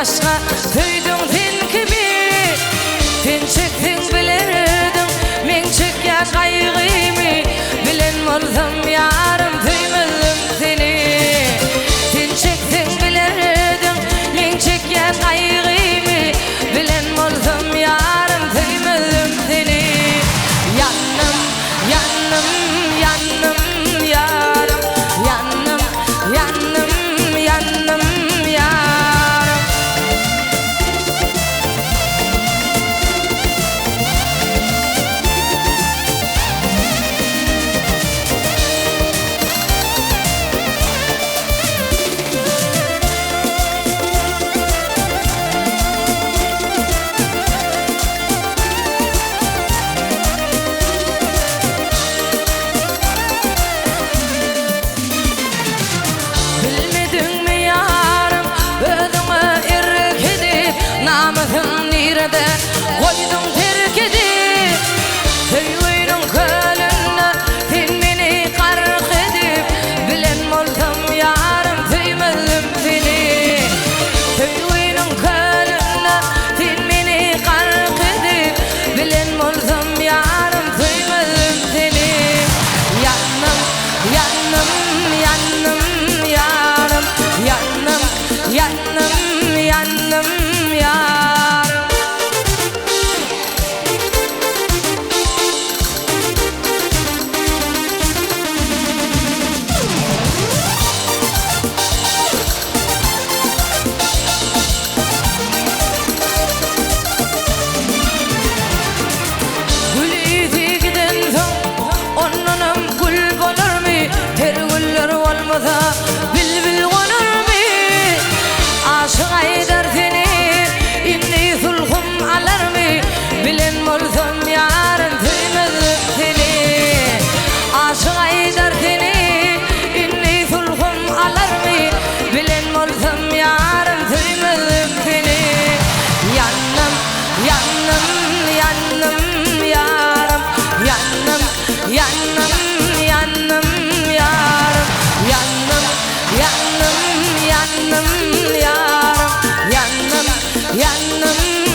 aşka töydün sen kimi tinçektin bilirdin men çekken kaygıymi bilen bolsam yarım tüymezdim seni tinçektin bilirdin men çekken kaygıymi bilen bolsam yarım tüymezdim seni yandım yandım yandım yarım yandım yandım yandım yarım bilmedin mi yarım özüme irk edip namusum nerede koydum terk edip söylüydün kölünde sen beni kark edip bilen bolsam yarım söymezdim seni söylüydün kölünde sen beni kark edip bilen bolsam yarım söymezdim seni yandım yandım yandım yarım yandım yandım yandım yarım gül izi giden soň onunam gül bolurmy ter güller olmasa bilbil konurmy aşyk aýdar seni indi sulhum alarmy bilen bolsam yarın söýmezdim seni aşyk aýdar seni indi sulhum alarmy bilen bolsam yarın söýmezdim seni yandım yandım yandım yarım yandım yandım yandım yarım yandım yandım yandım yarım yandım yandım